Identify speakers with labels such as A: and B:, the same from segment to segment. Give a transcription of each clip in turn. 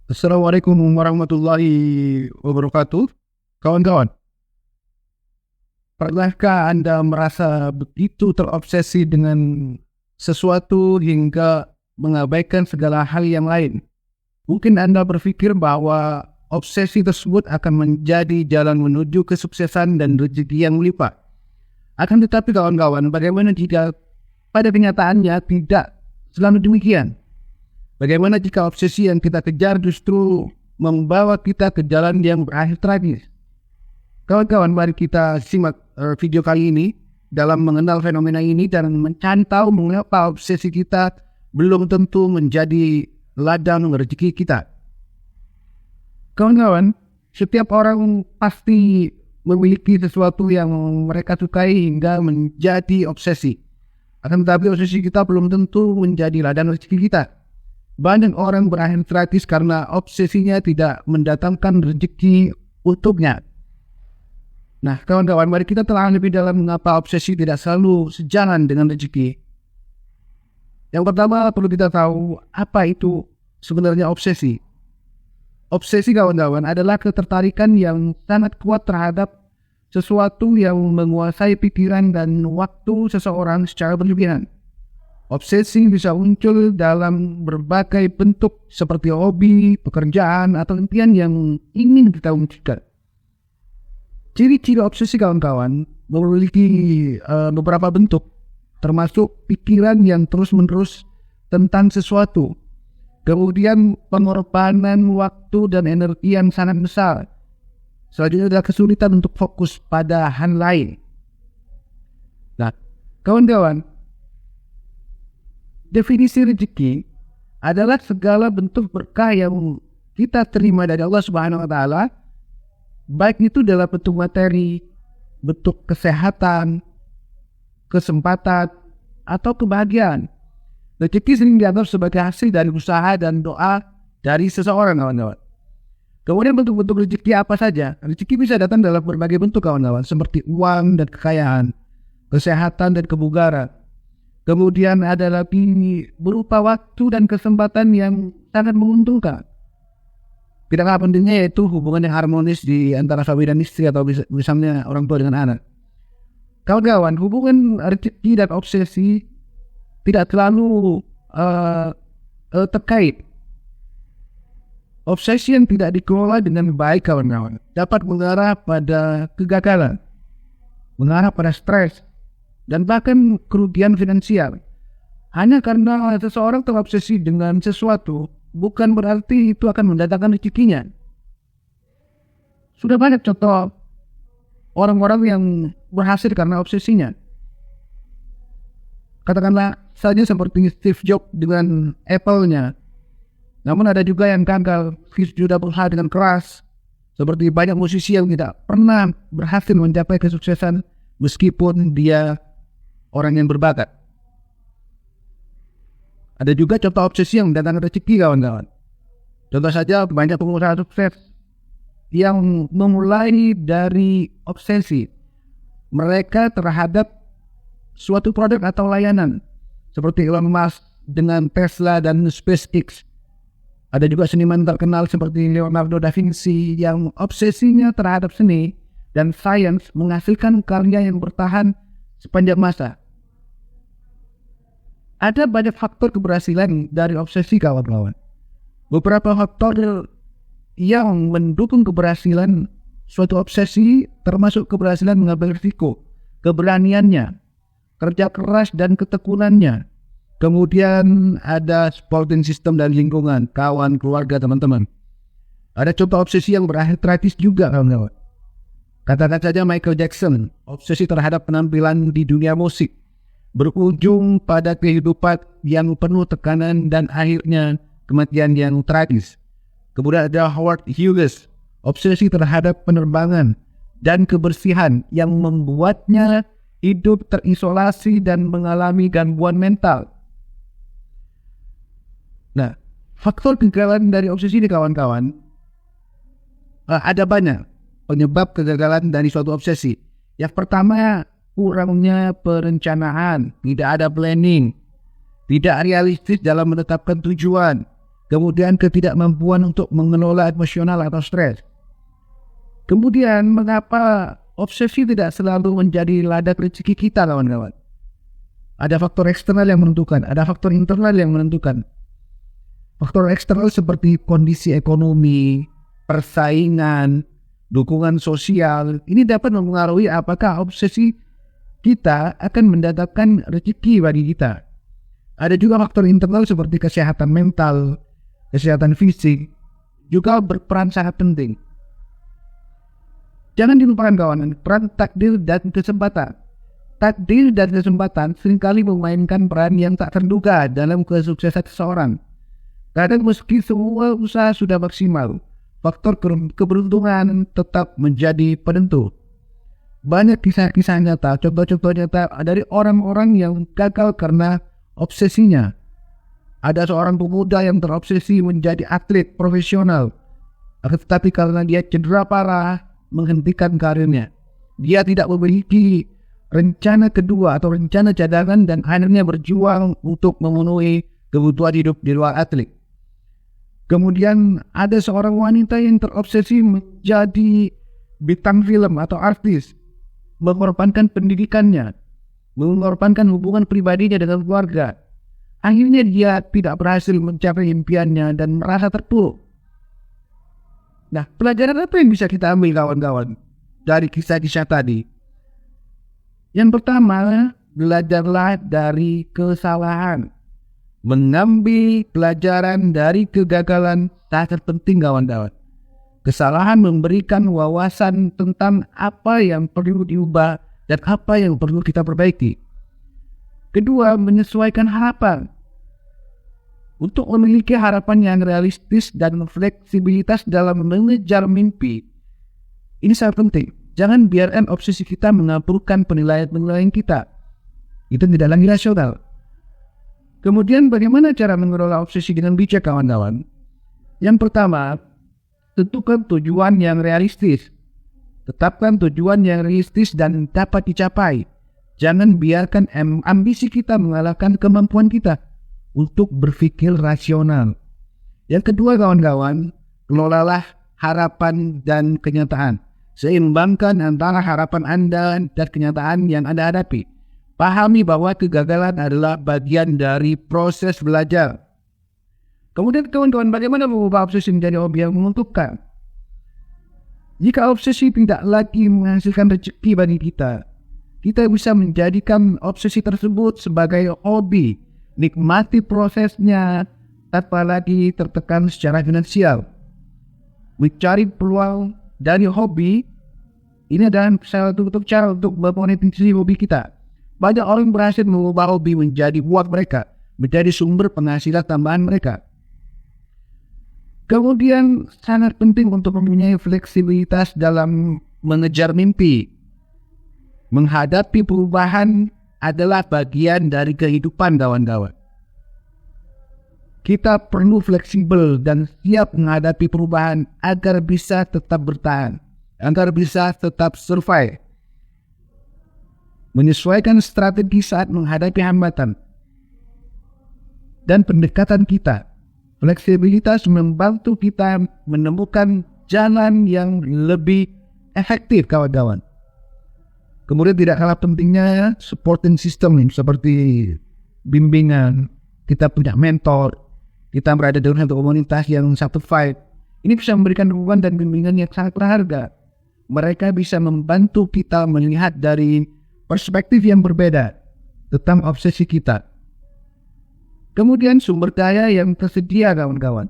A: Assalamualaikum warahmatullahi wabarakatuh. Kawan-kawan, pernahkah Anda merasa begitu terobsesi dengan sesuatu hingga mengabaikan segala hal yang lain? Mungkin Anda berpikir bahwa obsesi tersebut akan menjadi jalan menuju kesuksesan dan rezeki yang melimpah. Akan tetapi kawan-kawan, bagaimana jika pada kenyataannya tidak selalu demikian? Bagaimana jika obsesi yang kita kejar justru membawa kita ke jalan yang berakhir tragis? Kawan-kawan, mari kita simak video kali ini dalam mengenal fenomena ini dan mencari tahu mengapa obsesi kita belum tentu menjadi ladang rezeki kita. Kawan-kawan, setiap orang pasti memiliki sesuatu yang mereka sukai hingga menjadi obsesi. Akan tetapi obsesi kita belum tentu menjadi ladang rezeki kita. Banyak orang berakhir tragis karena obsesinya tidak mendatangkan rezeki untuknya. Nah, kawan-kawan, mari kita telah lebih dalam mengapa obsesi tidak selalu sejalan dengan rezeki. Yang pertama perlu kita tahu apa itu sebenarnya obsesi. Obsesi, kawan-kawan, adalah ketertarikan yang sangat kuat terhadap sesuatu yang menguasai pikiran dan waktu seseorang secara berlebihan. Obsesi bisa muncul dalam berbagai bentuk seperti hobi, pekerjaan, atau impian yang ingin kita wujudkan. Ciri-ciri obsesi, kawan-kawan, memiliki beberapa bentuk, termasuk pikiran yang terus-menerus tentang sesuatu. Kemudian pengorbanan waktu dan energi yang sangat besar. Selanjutnya adalah kesulitan untuk fokus pada hal lain. Nah, kawan-kawan, definisi rezeki adalah segala bentuk berkah yang kita terima dari Allah Subhanahu wa taala, baik itu dalam bentuk materi, bentuk kesehatan, kesempatan, atau kebahagiaan. Rezeki sering dianggap sebagai hasil dari usaha dan doa dari seseorang, kawan-kawan. Kemudian bentuk-bentuk rezeki apa saja? Rezeki bisa datang dalam berbagai bentuk, kawan-kawan, seperti uang dan kekayaan, kesehatan dan kebugaran. Kemudian ada lagi berupa waktu dan kesempatan yang sangat menguntungkan. Tidak kalah pentingnya yaitu hubungan yang harmonis di antara suami dan istri atau misalnya orang tua dengan anak. Kawan-kawan, hubungan rezeki dan obsesi tidak selalu terkait. Obsesi yang tidak dikelola dengan baik, kawan-kawan, dapat mengarah pada kegagalan, mengarah pada stres, dan bahkan kerugian finansial. Hanya karena seseorang terobsesi dengan sesuatu, bukan berarti itu akan mendatangkan rezekinya. Sudah banyak contoh orang-orang yang berhasil karena obsesinya. Katakanlah saja seperti Steve Jobs dengan Apple-nya. Namun ada juga yang gagal, sudah berusaha dengan keras. Seperti banyak musisi yang tidak pernah berhasil mencapai kesuksesan meskipun dia orang yang berbakat. Ada juga contoh obsesi yang mendatangkan rezeki, kawan-kawan. Contoh saja banyak pengusaha sukses yang memulai dari obsesi mereka terhadap suatu produk atau layanan. Seperti Elon Musk dengan Tesla dan SpaceX. Ada juga seniman terkenal seperti Leonardo da Vinci yang obsesinya terhadap seni dan sains menghasilkan karya yang bertahan sepanjang masa. Ada banyak faktor keberhasilan dari obsesi, kawan-kawan. Beberapa faktor yang mendukung keberhasilan suatu obsesi termasuk keberhasilan mengambil risiko, keberaniannya, kerja keras dan ketekunannya. Kemudian ada supporting system dan lingkungan, kawan, keluarga, teman-teman. Ada contoh obsesi yang berakhir tragis juga, kawan-kawan. Katakan saja Michael Jackson, obsesi terhadap penampilan di dunia musik, berujung pada kehidupan yang penuh tekanan dan akhirnya kematian yang tragis. Kemudian ada Howard Hughes, obsesi terhadap penerbangan dan kebersihan yang membuatnya hidup terisolasi dan mengalami gangguan mental. Nah, faktor kegagalan dari obsesi ini, kawan-kawan, ada banyak penyebab kegagalan dari suatu obsesi. Yang pertama, kurangnya perencanaan, tidak ada planning, tidak realistis dalam menetapkan tujuan, Kemudian ketidakmampuan untuk mengelola emosional atau stres. Kemudian mengapa obsesi tidak selalu menjadi ladang rezeki kita, kawan-kawan? Ada faktor eksternal yang menentukan, ada faktor internal yang menentukan. Faktor eksternal seperti kondisi ekonomi, persaingan, dukungan sosial, ini dapat mempengaruhi apakah obsesi kita akan mendatangkan rezeki bagi kita. Ada juga faktor internal seperti kesehatan mental, kesehatan fisik, juga berperan sangat penting. Jangan dilupakan kawan, peran takdir dan kesempatan. Takdir dan kesempatan seringkali memainkan peran yang tak terduga dalam kesuksesan seseorang. Kadang meski semua usaha sudah maksimal, faktor keberuntungan tetap menjadi penentu. Banyak kisah-kisah nyata, contoh-contoh nyata dari orang-orang yang gagal karena obsesinya. Ada seorang pemuda yang terobsesi menjadi atlet profesional, tetapi karena dia cedera parah, menghentikan karirnya. Dia tidak memiliki rencana kedua atau rencana cadangan dan akhirnya berjuang untuk memenuhi kebutuhan hidup di luar atlet. Kemudian ada seorang wanita yang terobsesi menjadi bintang film atau artis, mengorbankan pendidikannya, mengorbankan hubungan pribadinya dengan keluarga. Akhirnya dia tidak berhasil mencapai impiannya dan merasa terpuruk. Nah, pelajaran apa yang bisa kita ambil kawan-kawan dari kisah-kisah tadi? Yang pertama, belajarlah dari kesalahan. Mengambil pelajaran dari kegagalan sangat penting kawan-kawan. Kesalahan memberikan wawasan tentang apa yang perlu diubah dan apa yang perlu kita perbaiki. Kedua, menyesuaikan harapan. Untuk memiliki harapan yang realistis dan fleksibilitas dalam mengejar mimpi, ini sangat penting. Jangan biarkan obsesi kita mengaburkan penilaian-penilaian kita. Itu tidak lagi rasional. Kemudian bagaimana cara mengelola obsesi dengan bijak, kawan-kawan? Yang pertama, tentukan tujuan yang realistis. Tetapkan tujuan yang realistis dan dapat dicapai. Jangan biarkan ambisi kita mengalahkan kemampuan kita untuk berpikir rasional. Yang kedua kawan-kawan, kelolalah harapan dan kenyataan. Seimbangkan antara harapan Anda dan kenyataan yang Anda hadapi. Pahami bahwa kegagalan adalah bagian dari proses belajar. Kemudian kawan-kawan, bagaimana mengubah obsesi menjadi hobi yang menguntungkan? Jika obsesi tidak lagi menghasilkan rezeki bagi kita, kita bisa menjadikan obsesi tersebut sebagai hobi. Nikmati prosesnya tanpa lagi tertekan secara finansial. Mencari peluang dari hobi, ini adalah salah satu cara untuk memonetisasi hobi kita. Banyak orang berhasil mengubah hobi menjadi uang mereka, menjadi sumber penghasilan tambahan mereka. Kemudian sangat penting untuk mempunyai fleksibilitas dalam mengejar mimpi. Menghadapi perubahan adalah bagian dari kehidupan, kawan-kawan. Kita perlu fleksibel dan siap menghadapi perubahan agar bisa tetap bertahan, agar bisa tetap survive. Menyesuaikan strategi saat menghadapi hambatan dan pendekatan kita. Fleksibilitas membantu kita menemukan jalan yang lebih efektif, kawan-kawan. Kemudian tidak kalah pentingnya supporting system seperti bimbingan, kita punya mentor, kita berada dalam satu komunitas yang certified. Ini bisa memberikan dukungan dan bimbingan yang sangat berharga. Mereka bisa membantu kita melihat dari perspektif yang berbeda tentang obsesi kita. Kemudian sumber daya yang tersedia, kawan-kawan.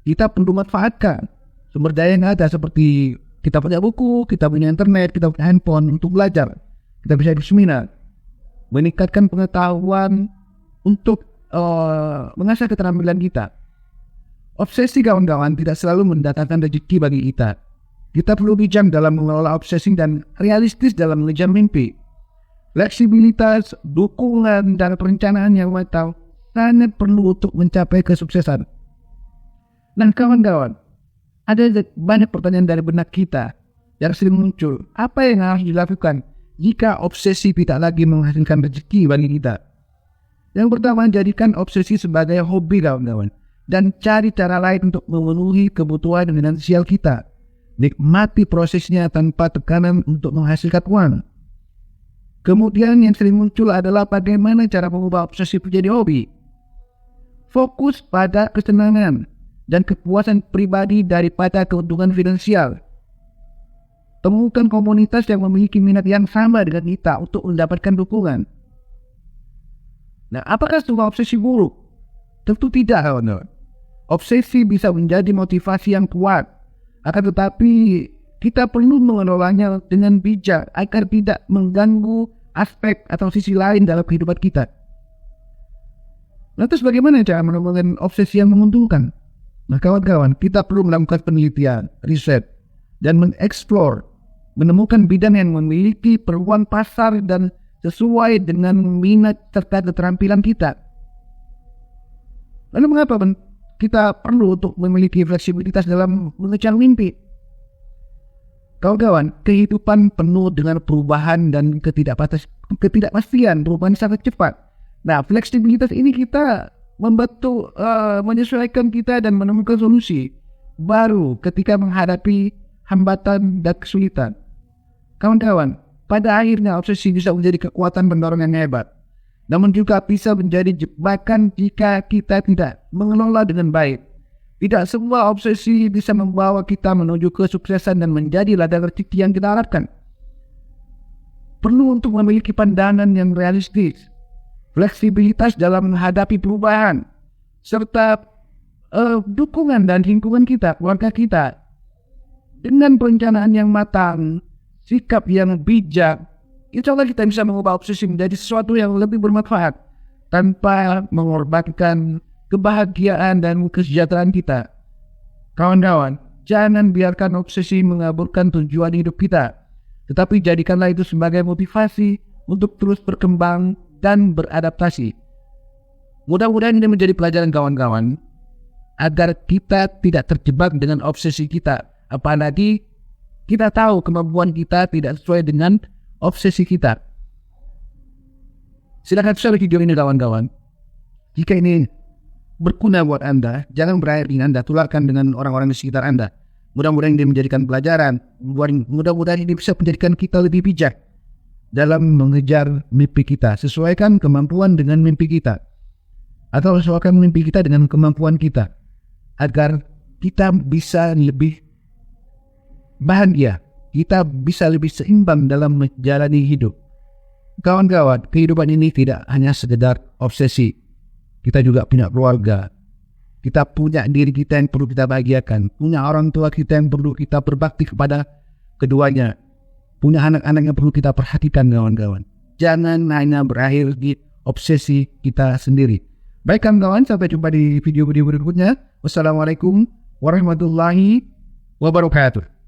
A: Kita perlu manfaatkan sumber daya yang ada seperti kita punya buku, kita punya internet, kita punya handphone untuk belajar. Kita bisa ikut seminar. Meningkatkan pengetahuan untuk mengasah keterampilan kita. Obsesi, kawan-kawan, tidak selalu mendatangkan rezeki bagi kita. Kita perlu bijak dalam mengelola obsesi dan realistis dalam mengejar mimpi. Fleksibilitas, dukungan, dan perencanaan yang matang sangat perlu untuk mencapai kesuksesan. Dan kawan-kawan, ada banyak pertanyaan dari benak kita yang sering muncul. Apa yang harus dilakukan jika obsesi tidak lagi menghasilkan rezeki bagi kita? Yang pertama, jadikan obsesi sebagai hobi, kawan-kawan. dan cari cara lain untuk memenuhi kebutuhan finansial kita. Nikmati prosesnya tanpa tekanan untuk menghasilkan uang. Kemudian yang sering muncul adalah bagaimana cara mengubah obsesi menjadi hobi. Fokus pada kesenangan dan kepuasan pribadi daripada keuntungan finansial. Temukan komunitas yang memiliki minat yang sama dengan kita untuk mendapatkan dukungan. Nah, apakah semua obsesi buruk? Tentu tidak, kawan-kawan. Obsesi bisa menjadi motivasi yang kuat, akan tetapi kita perlu mengelolanya dengan bijak agar tidak mengganggu aspek atau sisi lain dalam kehidupan kita. Lantas bagaimana cara menemukan obsesi yang menguntungkan? Nah, kawan-kawan, kita perlu melakukan penelitian, riset, dan mengeksplor, menemukan bidang yang memiliki peluang pasar dan sesuai dengan minat serta keterampilan kita. Lalu mengapa kita perlu untuk memiliki fleksibilitas dalam mengejar mimpi? Kawan-kawan, kehidupan penuh dengan perubahan dan ketidakpastian, perubahan sangat cepat. Nah, fleksibilitas ini kita membantu menyesuaikan kita dan menemukan solusi baru ketika menghadapi hambatan dan kesulitan. Kawan-kawan, pada akhirnya obsesi bisa menjadi kekuatan pendorong yang hebat, namun juga bisa menjadi jebakan jika kita tidak mengelola dengan baik. Tidak semua obsesi bisa membawa kita menuju kesuksesan dan menjadi ladang rezeki yang kita harapkan. Perlu untuk memiliki pandangan yang realistis, fleksibilitas dalam menghadapi perubahan, serta dukungan dan lingkungan kita, keluarga kita. Dengan perencanaan yang matang, sikap yang bijak, insya Allah kita bisa mengubah obsesi menjadi sesuatu yang lebih bermanfaat tanpa mengorbankan kebahagiaan dan kesejahteraan kita. Kawan-kawan, jangan biarkan obsesi mengaburkan tujuan hidup kita, tetapi jadikanlah itu sebagai motivasi untuk terus berkembang dan beradaptasi. Mudah-mudahan ini menjadi pelajaran kawan-kawan agar kita tidak terjebak dengan obsesi kita. Apalagi kita tahu kemampuan kita tidak sesuai dengan obsesi kita. Silakan share video ini kawan-kawan. Jika ini berguna buat Anda, jangan berakhir dengan Anda, tularkan dengan orang-orang di sekitar Anda. Mudah-mudahan ini menjadikan pelajaran. Mudah-mudahan ini bisa menjadikan kita lebih bijak dalam mengejar mimpi kita. Sesuaikan kemampuan dengan mimpi kita, atau sesuaikan mimpi kita dengan kemampuan kita, agar kita bisa lebih bahagia, kita bisa lebih seimbang dalam menjalani hidup. Kawan-kawan, kehidupan ini tidak hanya sekedar obsesi. Kita juga punya keluarga. Kita punya diri kita yang perlu kita bahagiakan. Punya orang tua kita yang perlu kita berbakti kepada keduanya. Punya anak-anak yang perlu kita perhatikan, kawan-kawan. Jangan hanya berakhir di obsesi kita sendiri. Baik kawan-kawan, sampai jumpa di video-video berikutnya. Wassalamualaikum warahmatullahi wabarakatuh.